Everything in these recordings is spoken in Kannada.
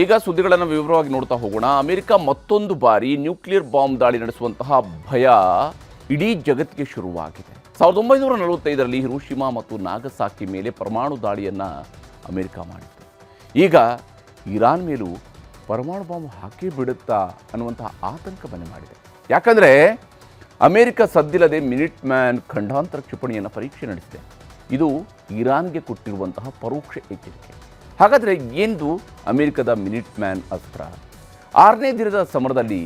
ಈಗ ಸುದ್ದಿಗಳನ್ನು ವಿವರವಾಗಿ ನೋಡ್ತಾ ಹೋಗೋಣ. ಅಮೆರಿಕ ಮತ್ತೊಂದು ಬಾರಿ ನ್ಯೂಕ್ಲಿಯರ್ ಬಾಂಬ್ ದಾಳಿ ನಡೆಸುವಂತಹ ಭಯ ಇಡೀ ಜಗತ್ತಿಗೆ ಶುರುವಾಗಿದೆ. 1945ರಲ್ಲಿ ಹಿರೋಶಿಮಾ ಮತ್ತು ನಾಗಸಾಕಿ ಮೇಲೆ ಪರಮಾಣು ದಾಳಿಯನ್ನು ಅಮೆರಿಕ ಮಾಡಿತ್ತು. ಈಗ ಇರಾನ್ ಮೇಲೂ ಪರಮಾಣು ಬಾಂಬ್ ಹಾಕಿ ಬಿಡುತ್ತಾ ಅನ್ನುವಂತಹ ಆತಂಕ ಮನೆ ಮಾಡಿದೆ. ಯಾಕಂದರೆ ಅಮೆರಿಕ ಸದ್ದಿಲ್ಲದೆ ಮಿನಿಟ್ ಮ್ಯಾನ್ ಖಂಡಾಂತರ ಕ್ಷಿಪಣಿಯನ್ನು ಪರೀಕ್ಷೆ ನಡೆಸಿದೆ. ಇದು ಇರಾನ್ಗೆ ಕೊಟ್ಟಿರುವಂತಹ ಪರೋಕ್ಷ ಎಚ್ಚರಿಕೆ. ಹಾಗಾದರೆ ಎಂದು ಅಮೆರಿಕದ ಮಿನಿಟ್ ಮ್ಯಾನ್ ಅಸ್ತ್ರ 6ನೇ ದಿನದ ಸಮರದಲ್ಲಿ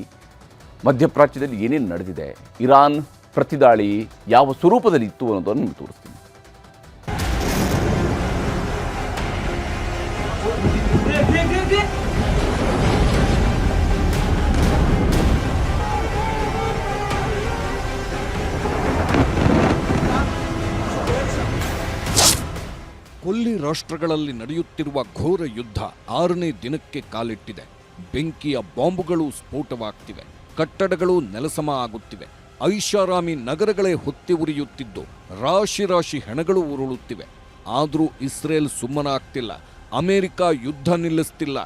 ಮಧ್ಯಪ್ರಾಚ್ಯದಲ್ಲಿ ಏನೇನು ನಡೆದಿದೆ, ಇರಾನ್ ಪ್ರತಿದಾಳಿ ಯಾವ ಸ್ವರೂಪದಲ್ಲಿ ಇತ್ತು ಅನ್ನೋದನ್ನು ನಿಮಗೆ ತೋರಿಸ್ತೀನಿ. ಕೊಲ್ಲಿ ರಾಷ್ಟ್ರಗಳಲ್ಲಿ ನಡೆಯುತ್ತಿರುವ ಘೋರ ಯುದ್ಧ 6ನೇ ದಿನಕ್ಕೆ ಕಾಲಿಟ್ಟಿದೆ. ಬೆಂಕಿಯ ಬಾಂಬುಗಳು ಸ್ಫೋಟವಾಗ್ತಿವೆ, ಕಟ್ಟಡಗಳು ನೆಲಸಮ ಆಗುತ್ತಿವೆ, ಐಷಾರಾಮಿ ನಗರಗಳೇ ಹೊತ್ತಿ ಉರಿಯುತ್ತಿದ್ದು ರಾಶಿ ರಾಶಿ ಹೆಣಗಳು ಉರುಳುತ್ತಿವೆ. ಆದರೂ ಇಸ್ರೇಲ್ ಸುಮ್ಮನಾಗ್ತಿಲ್ಲ. ಅಮೆರಿಕ ಯುದ್ಧ ನಿಲ್ಲಿಸ್ತಿಲ್ಲ.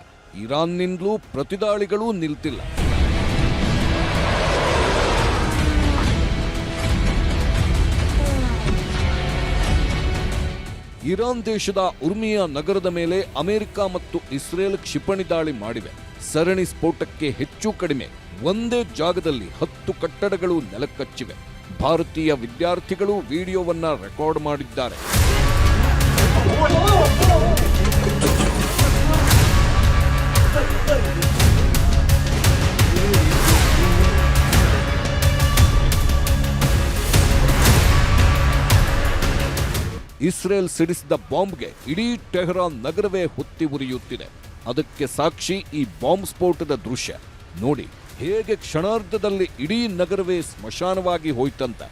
ಇರಾನ್ನಿಂದಲೂ ಪ್ರತಿದಾಳಿಗಳೂ ನಿಲ್ತಿಲ್ಲ. ಇರಾನ್ ದೇಶದ ಉರ್ಮಿಯಾ ನಗರದ ಮೇಲೆ ಅಮೆರಿಕ ಮತ್ತು ಇಸ್ರೇಲ್ ಕ್ಷಿಪಣಿ ದಾಳಿ ಮಾಡಿವೆ. ಸರಣಿ ಸ್ಫೋಟಕ್ಕೆ ಹೆಚ್ಚು ಕಡಿಮೆ ಒಂದೇ ಜಾಗದಲ್ಲಿ 10 ಕಟ್ಟಡಗಳು ನೆಲಕಚ್ಚಿವೆ. ಭಾರತೀಯ ವಿದ್ಯಾರ್ಥಿಗಳು ವಿಡಿಯೋವನ್ನ ರೆಕಾರ್ಡ್ ಮಾಡಿದ್ದಾರೆ. ಇಸ್ರೇಲ್ ಸಿಡಿಸಿದ ಬಾಂಬ್ಗೆ ಇಡೀ ಟೆಹರಾನ್ ನಗರವೇ ಹೊತ್ತಿ ಉರಿಯುತ್ತಿದೆ. ಅದಕ್ಕೆ ಸಾಕ್ಷಿ ಈ ಬಾಂಬ್ ಸ್ಫೋಟದ ದೃಶ್ಯ ನೋಡಿ. ಹೇಗೆ ಕ್ಷಣಾರ್ಧದಲ್ಲಿ ಇಡೀ ನಗರವೇ ಸ್ಮಶಾನವಾಗಿ ಹೋಯ್ತಂತ.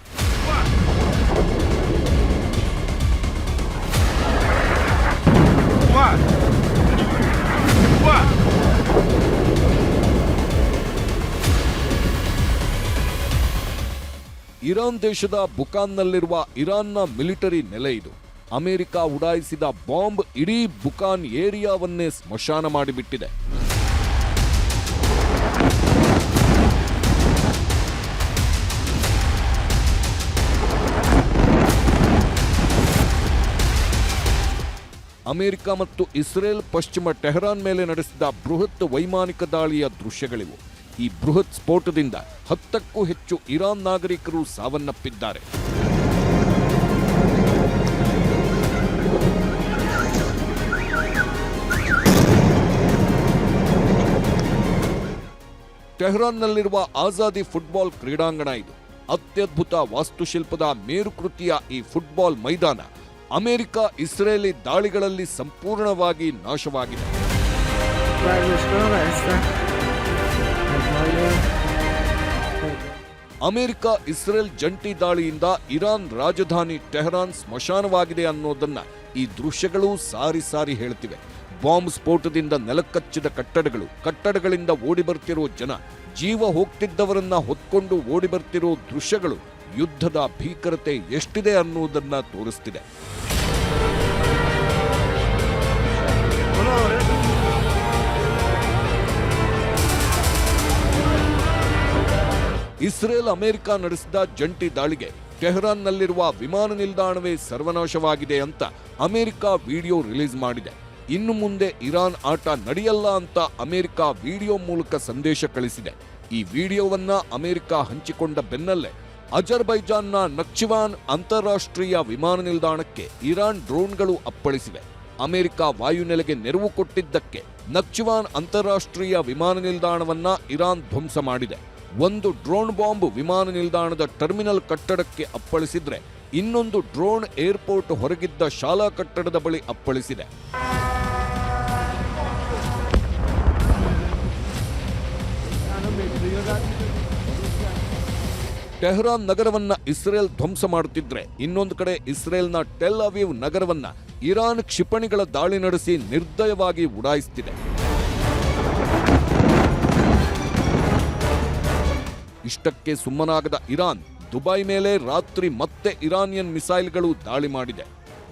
ಇರಾನ್ ದೇಶದ ಬುಕಾನ್ನಲ್ಲಿರುವ ಇರಾನ್ನ ಮಿಲಿಟರಿ ನೆಲೆ ಇದು. ಅಮೆರಿಕ ಉಡಾಯಿಸಿದ ಬಾಂಬ್ ಇಡೀ ಬುಕಾನ್ ಏರಿಯಾವನ್ನೇ ಸ್ಮಶಾನ ಮಾಡಿಬಿಟ್ಟಿದೆ. ಅಮೆರಿಕ ಮತ್ತು ಇಸ್ರೇಲ್ ಪಶ್ಚಿಮ ಟೆಹರಾನ್ ಮೇಲೆ ನಡೆಸಿದ ಬೃಹತ್ ವೈಮಾನಿಕ ದಾಳಿಯ ದೃಶ್ಯಗಳಿವು. ಈ ಬೃಹತ್ ಸ್ಫೋಟದಿಂದ 10ಕ್ಕೂ ಹೆಚ್ಚು ಇರಾನ್ ನಾಗರಿಕರು ಸಾವನ್ನಪ್ಪಿದ್ದಾರೆ. ಟೆಹರಾನ್ನಲ್ಲಿರುವ ಆಜಾದಿ ಫುಟ್ಬಾಲ್ ಕ್ರೀಡಾಂಗಣ ಇದು. ಅತ್ಯದ್ಭುತ ವಾಸ್ತುಶಿಲ್ಪದ ಮೇರುಕೃತಿಯ ಈ ಫುಟ್ಬಾಲ್ ಮೈದಾನ ಅಮೆರಿಕ ಇಸ್ರೇಲಿ ದಾಳಿಗಳಲ್ಲಿ ಸಂಪೂರ್ಣವಾಗಿ ನಾಶವಾಗಿದೆ. ಅಮೆರಿಕ ಇಸ್ರೇಲ್ ಜಂಟಿ ದಾಳಿಯಿಂದ ಇರಾನ್ ರಾಜಧಾನಿ ಟೆಹರಾನ್ ಸ್ಮಶಾನವಾಗಿದೆ ಅನ್ನೋದನ್ನ ಈ ದೃಶ್ಯಗಳು ಸಾರಿ ಸಾರಿ ಹೇಳ್ತಿವೆ. ಬಾಂಬ್ ಸ್ಫೋಟದಿಂದ ನೆಲಕಚ್ಚಿದ ಕಟ್ಟಡಗಳು, ಕಟ್ಟಡಗಳಿಂದ ಓಡಿ ಬರ್ತಿರೋ ಜನ, ಜೀವ ಹೋಗ್ತಿದ್ದವರನ್ನ ಹೊತ್ಕೊಂಡು ಓಡಿ ಬರ್ತಿರೋ ದೃಶ್ಯಗಳು ಯುದ್ಧದ ಭೀಕರತೆ ಎಷ್ಟಿದೆ ಅನ್ನೋದನ್ನ ತೋರಿಸ್ತಿದೆ. ಇಸ್ರೇಲ್ ಅಮೆರಿಕ ನಡೆಸಿದ ಜಂಟಿ ದಾಳಿಗೆ ಟೆಹರಾನ್ನಲ್ಲಿರುವ ವಿಮಾನ ನಿಲ್ದಾಣವೇ ಸರ್ವನಾಶವಾಗಿದೆ ಅಂತ ಅಮೆರಿಕ ವಿಡಿಯೋ ರಿಲೀಸ್ ಮಾಡಿದೆ. ಇನ್ನು ಮುಂದೆ ಇರಾನ್ ಆಟ ನಡೆಯಲ್ಲ ಅಂತ ಅಮೆರಿಕ ವಿಡಿಯೋ ಮೂಲಕ ಸಂದೇಶ ಕಳಿಸಿದೆ. ಈ ವಿಡಿಯೋವನ್ನ ಅಮೆರಿಕ ಹಂಚಿಕೊಂಡ ಬೆನ್ನಲ್ಲೇ ಅಜರ್ಬೈಜಾನ್ನ ನಕ್ಚಿವಾನ್ ಅಂತಾರಾಷ್ಟ್ರೀಯ ವಿಮಾನ ನಿಲ್ದಾಣಕ್ಕೆ ಇರಾನ್ ಡ್ರೋನ್ಗಳು ಅಪ್ಪಳಿಸಿವೆ. ಅಮೆರಿಕ ವಾಯುನೆಲೆಗೆ ನೆರವು ಕೊಟ್ಟಿದ್ದಕ್ಕೆ ನಕ್ಚಿವಾನ್ ಅಂತಾರಾಷ್ಟ್ರೀಯ ವಿಮಾನ ನಿಲ್ದಾಣವನ್ನ ಇರಾನ್ ಧ್ವಂಸ ಮಾಡಿದೆ. ಒಂದು ಡ್ರೋನ್ ಬಾಂಬ್ ವಿಮಾನ ನಿಲ್ದಾಣದ ಟರ್ಮಿನಲ್ ಕಟ್ಟಡಕ್ಕೆ ಅಪ್ಪಳಿಸಿದ್ರೆ, ಇನ್ನೊಂದು ಡ್ರೋನ್ ಏರ್ಪೋರ್ಟ್ ಹೊರಗಿದ್ದ ಶಾಲಾ ಕಟ್ಟಡದ ಬಳಿ ಅಪ್ಪಳಿಸಿದೆ. ಟೆಹರಾನ್ ನಗರವನ್ನ ಇಸ್ರೇಲ್ ಧ್ವಂಸ ಮಾಡುತ್ತಿದ್ರೆ, ಇನ್ನೊಂದು ಕಡೆ ಇಸ್ರೇಲ್ನ ಟೆಲ್ ಅವೀವ್ ನಗರವನ್ನ ಇರಾನ್ ಕ್ಷಿಪಣಿಗಳ ದಾಳಿ ನಡೆಸಿ ನಿರ್ದಯವಾಗಿ ಉಡಾಯಿಸುತ್ತಿದೆ. ಇಷ್ಟಕ್ಕೆ ಸುಮ್ಮನಾಗದ ಇರಾನ್ ದುಬೈ ಮೇಲೆ ರಾತ್ರಿ ಮತ್ತೆ ಇರಾನಿಯನ್ ಮಿಸೈಲ್ಗಳು ದಾಳಿ ಮಾಡಿದೆ.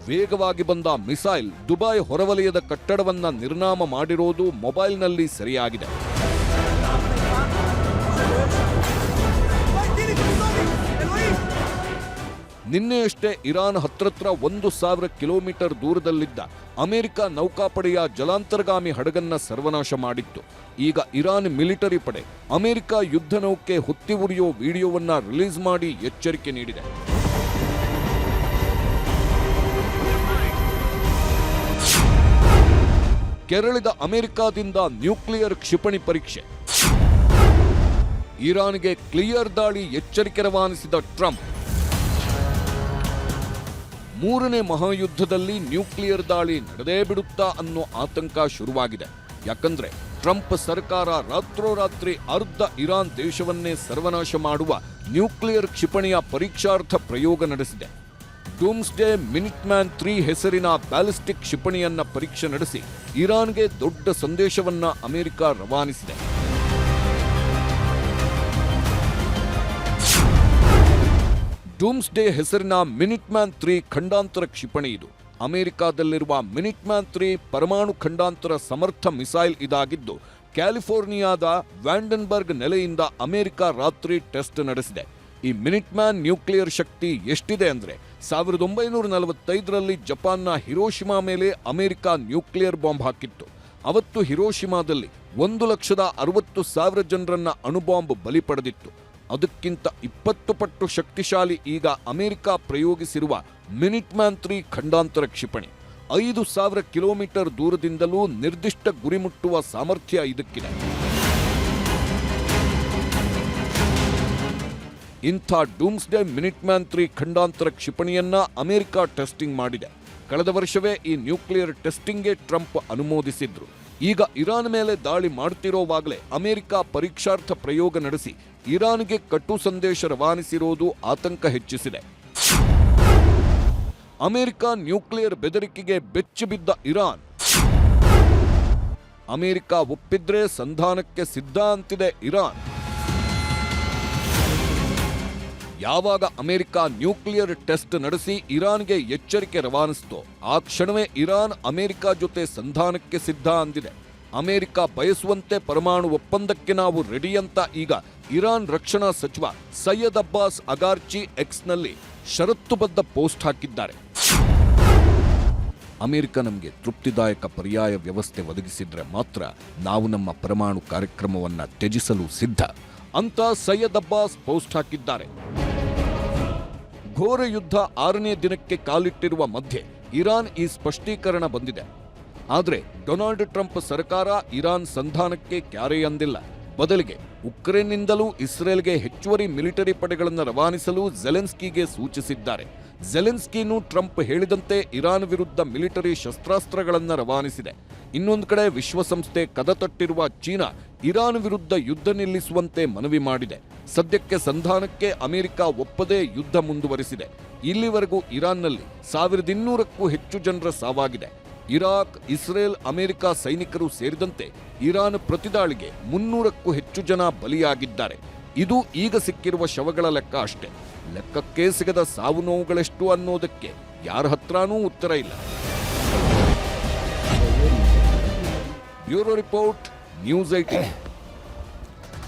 ವೇಗವಾಗಿ ಬಂದ ಮಿಸೈಲ್ ದುಬೈ ಹೊರವಲಯದ ಕಟ್ಟಡವನ್ನ ನಿರ್ನಾಮ ಮಾಡಿರೋದು ಮೊಬೈಲ್ನಲ್ಲಿ ಸೆರೆಯಾಗಿದೆ. ನಿನ್ನೆಯಷ್ಟೇ ಇರಾನ್ ಹತ್ರತ್ರ 1,000 ಕಿಲೋಮೀಟರ್ ದೂರದಲ್ಲಿದ್ದ ಅಮೆರಿಕ ನೌಕಾಪಡೆಯ ಜಲಾಂತರ್ಗಾಮಿ ಹಡಗನ್ನ ಸರ್ವನಾಶ ಮಾಡಿತ್ತು. ಈಗ ಇರಾನ್ ಮಿಲಿಟರಿ ಪಡೆ ಅಮೆರಿಕ ಯುದ್ಧ ನೌಕೆ ಹೊತ್ತಿ ಉರಿಯೋ ವಿಡಿಯೋವನ್ನ ರಿಲೀಸ್ ಮಾಡಿ ಎಚ್ಚರಿಕೆ ನೀಡಿದೆ. ಕೆರಳಿದ ಅಮೆರಿಕಾದಿಂದ ನ್ಯೂಕ್ಲಿಯರ್ ಕ್ಷಿಪಣಿ ಪರೀಕ್ಷೆ. ಇರಾನ್ಗೆ ಕ್ಲಿಯರ್ ದಾಳಿ ಎಚ್ಚರಿಕೆ ರವಾನಿಸಿದ ಟ್ರಂಪ್. ಮೂರನೇ ಮಹಾಯುದ್ಧದಲ್ಲಿ ನ್ಯೂಕ್ಲಿಯರ್ ದಾಳಿ ನಡೆದೇ ಬಿಡುತ್ತಾ ಅನ್ನೋ ಆತಂಕ ಶುರುವಾಗಿದೆ. ಯಾಕಂದ್ರೆ ಟ್ರಂಪ್ ಸರ್ಕಾರ ರಾತ್ರೋರಾತ್ರಿ ಅರ್ಧ ಇರಾನ್ ದೇಶವನ್ನೇ ಸರ್ವನಾಶ ಮಾಡುವ ನ್ಯೂಕ್ಲಿಯರ್ ಕ್ಷಿಪಣಿಯ ಪರೀಕ್ಷಾರ್ಥ ಪ್ರಯೋಗ ನಡೆಸಿದೆ. ಡೂಮ್ಸ್ಡೇ ಮಿನಿಟ್ಮ್ಯಾನ್ 3 ಹೆಸರಿನ ಬ್ಯಾಲಿಸ್ಟಿಕ್ ಕ್ಷಿಪಣಿಯನ್ನ ಪರೀಕ್ಷೆ ನಡೆಸಿ ಇರಾನ್ಗೆ ದೊಡ್ಡ ಸಂದೇಶವನ್ನ ಅಮೆರಿಕ ರವಾನಿಸಿದೆ. ಡೂಮ್ಸ್ಡೇ ಹೆಸರಿನ ಮಿನಿಟ್ಮ್ಯಾನ್ 3 ಖಂಡಾಂತರ ಕ್ಷಿಪಣಿ ಇದು. ಅಮೆರಿಕಾದಲ್ಲಿರುವ ಮಿನಿಟ್ಮ್ಯಾನ್ 3 ಪರಮಾಣು ಖಂಡಾಂತರ ಸಮರ್ಥ ಮಿಸೈಲ್ ಇದಾಗಿದ್ದು, ಕ್ಯಾಲಿಫೋರ್ನಿಯಾದ ವ್ಯಾಂಡನ್ಬರ್ಗ್ ನೆಲೆಯಿಂದ ಅಮೆರಿಕ ರಾತ್ರಿ ಟೆಸ್ಟ್ ನಡೆಸಿದೆ. ಈ ಮಿನಿಟ್ಮ್ಯಾನ್ ನ್ಯೂಕ್ಲಿಯರ್ ಶಕ್ತಿ ಎಷ್ಟಿದೆ ಅಂದ್ರೆ 1945ರಲ್ಲಿ ಜಪಾನ್ನ ಹಿರೋಶಿಮಾ ಮೇಲೆ ಅಮೆರಿಕ ನ್ಯೂಕ್ಲಿಯರ್ ಬಾಂಬ್ ಹಾಕಿತ್ತು. ಅವತ್ತು ಹಿರೋಶಿಮಾದಲ್ಲಿ 1,60,000 ಜನರನ್ನ ಅಣುಬಾಂಬ್ ಬಲಿ ಪಡೆದಿತ್ತು. ಅದಕ್ಕಿಂತ 20 ಪಟ್ಟು ಶಕ್ತಿಶಾಲಿ ಈಗ ಅಮೆರಿಕ ಪ್ರಯೋಗಿಸಿರುವ ಮಿನಿಟ್ಮ್ಯಾನ್ 3 ಖಂಡಾಂತರ ಕ್ಷಿಪಣಿ. 5,000 ಕಿಲೋಮೀಟರ್ ದೂರದಿಂದಲೂ ನಿರ್ದಿಷ್ಟ ಗುರಿ ಮುಟ್ಟುವ ಸಾಮರ್ಥ್ಯ ಇದಕ್ಕಿದೆ. ಇಂಥ ಡೂಮ್ಸ್ಡೇ ಮಿನಿಟ್ಮ್ಯಾನ್ 3 ಖಂಡಾಂತರ ಕ್ಷಿಪಣಿಯನ್ನ ಅಮೆರಿಕ ಟೆಸ್ಟಿಂಗ್ ಮಾಡಿದೆ. ಕಳೆದ ವರ್ಷವೇ ಈ ನ್ಯೂಕ್ಲಿಯರ್ ಟೆಸ್ಟಿಂಗ್ಗೆ ಟ್ರಂಪ್ ಅನುಮೋದಿಸಿದ್ರು. ಈಗ ಇರಾನ್ ಮೇಲೆ ದಾಳಿ ಮಾಡ್ತಿರೋವಾಗಲೇ ಅಮೆರಿಕ ಪರೀಕ್ಷಾರ್ಥ ಪ್ರಯೋಗ ನಡೆಸಿ ಇರಾನ್ಗೆ ಕಟು ಸಂದೇಶ ರವಾನಿಸಿರೋದು ಆತಂಕ ಹೆಚ್ಚಿಸಿದೆ. ಅಮೆರಿಕ ನ್ಯೂಕ್ಲಿಯರ್ ಬೆದರಿಕೆಗೆ ಬೆಚ್ಚಿಬಿದ್ದ ಇರಾನ್. ಅಮೆರಿಕ ಒಪ್ಪಿದ್ರೆ ಸಂಧಾನಕ್ಕೆ ಸಿದ್ಧ ಅಂತಿದೆ ಇರಾನ್. ಯಾವಾಗ ಅಮೆರಿಕ ನ್ಯೂಕ್ಲಿಯರ್ ಟೆಸ್ಟ್ ನಡೆಸಿ ಇರಾನ್ಗೆ ಎಚ್ಚರಿಕೆ ರವಾನಿಸಿತೋ ಆ ಕ್ಷಣವೇ ಇರಾನ್ ಅಮೆರಿಕ ಜೊತೆ ಸಂಧಾನಕ್ಕೆ ಸಿದ್ಧ ಅಂದಿದೆ. ಅಮೆರಿಕ ಬಯಸುವಂತೆ ಪರಮಾಣು ಒಪ್ಪಂದಕ್ಕೆ ನಾವು ರೆಡಿ ಅಂತ ಈಗ ಇರಾನ್ ರಕ್ಷಣಾ ಸಚಿವ ಸೈಯದ್ ಅಬ್ಬಾಸ್ ಅಗಾರ್ಚಿ ಎಕ್ಸ್ನಲ್ಲಿ ಷರತ್ತುಬದ್ಧ ಪೋಸ್ಟ್ ಹಾಕಿದ್ದಾರೆ. ಅಮೆರಿಕ ನಮಗೆ ತೃಪ್ತಿದಾಯಕ ಪರ್ಯಾಯ ವ್ಯವಸ್ಥೆ ಒದಗಿಸಿದ್ರೆ ಮಾತ್ರ ನಾವು ನಮ್ಮ ಪರಮಾಣು ಕಾರ್ಯಕ್ರಮವನ್ನ ತ್ಯಜಿಸಲು ಸಿದ್ಧ ಅಂತ ಸೈಯದ್ ಅಬ್ಬಾಸ್ ಪೋಸ್ಟ್ ಹಾಕಿದ್ದಾರೆ. ಘೋರ ಯುದ್ಧ 6ನೇ ದಿನಕ್ಕೆ ಕಾಲಿಟ್ಟಿರುವ ಮಧ್ಯೆ ಇರಾನ್ ಈ ಸ್ಪಷ್ಟೀಕರಣ ಬಂದಿದೆ. ಆದರೆ ಡೊನಾಲ್ಡ್ ಟ್ರಂಪ್ ಸರ್ಕಾರ ಇರಾನ್ ಸಂಧಾನಕ್ಕೆ ಕ್ಯಾರೆ ಅಂದಿಲ್ಲ. ಬದಲಿಗೆ ಉಕ್ರೇನ್ನಿಂದಲೂ ಇಸ್ರೇಲ್ಗೆ ಹೆಚ್ಚುವರಿ ಮಿಲಿಟರಿ ಪಡೆಗಳನ್ನು ರವಾನಿಸಲು ಝೆಲೆನ್ಸ್ಕಿಗೆ ಸೂಚಿಸಿದ್ದಾರೆ. ಝೆಲೆನ್ಸ್ಕಿನೂ ಟ್ರಂಪ್ ಹೇಳಿದಂತೆ ಇರಾನ್ ವಿರುದ್ಧ ಮಿಲಿಟರಿ ಶಸ್ತ್ರಾಸ್ತ್ರಗಳನ್ನು ರವಾನಿಸಿದೆ. ಇನ್ನೊಂದು ಕಡೆ ವಿಶ್ವಸಂಸ್ಥೆ ಕದ ತಟ್ಟಿರುವ ಚೀನಾ ಇರಾನ್ ವಿರುದ್ಧ ಯುದ್ಧ ನಿಲ್ಲಿಸುವಂತೆ ಮನವಿ ಮಾಡಿದೆ. ಸದ್ಯಕ್ಕೆ ಸಂಧಾನಕ್ಕೆ ಅಮೆರಿಕ ಒಪ್ಪದೇ ಯುದ್ಧ ಮುಂದುವರಿಸಿದೆ. ಇಲ್ಲಿವರೆಗೂ ಇರಾನ್ನಲ್ಲಿ 1200ಕ್ಕೂ ಹೆಚ್ಚು ಜನರ ಸಾವಾಗಿದೆ. ಇರಾಕ್, ಇಸ್ರೇಲ್, ಅಮೆರಿಕ ಸೈನಿಕರು ಸೇರಿದಂತೆ ಇರಾನ್ ಪ್ರತಿದಾಳಿಗೆ 300ಕ್ಕೂ ಹೆಚ್ಚು ಜನ ಬಲಿಯಾಗಿದ್ದಾರೆ. ಇದು ಈಗ ಸಿಕ್ಕಿರುವ ಶವಗಳ ಲೆಕ್ಕ ಅಷ್ಟೇ. ಲೆಕ್ಕಕ್ಕೆ ಸಿಗದ ಸಾವು ನೋವುಗಳೆಷ್ಟು ಅನ್ನೋದಕ್ಕೆ ಯಾರ ಹತ್ರಾನೂ ಉತ್ತರ ಇಲ್ಲ. Bureau report, news 18.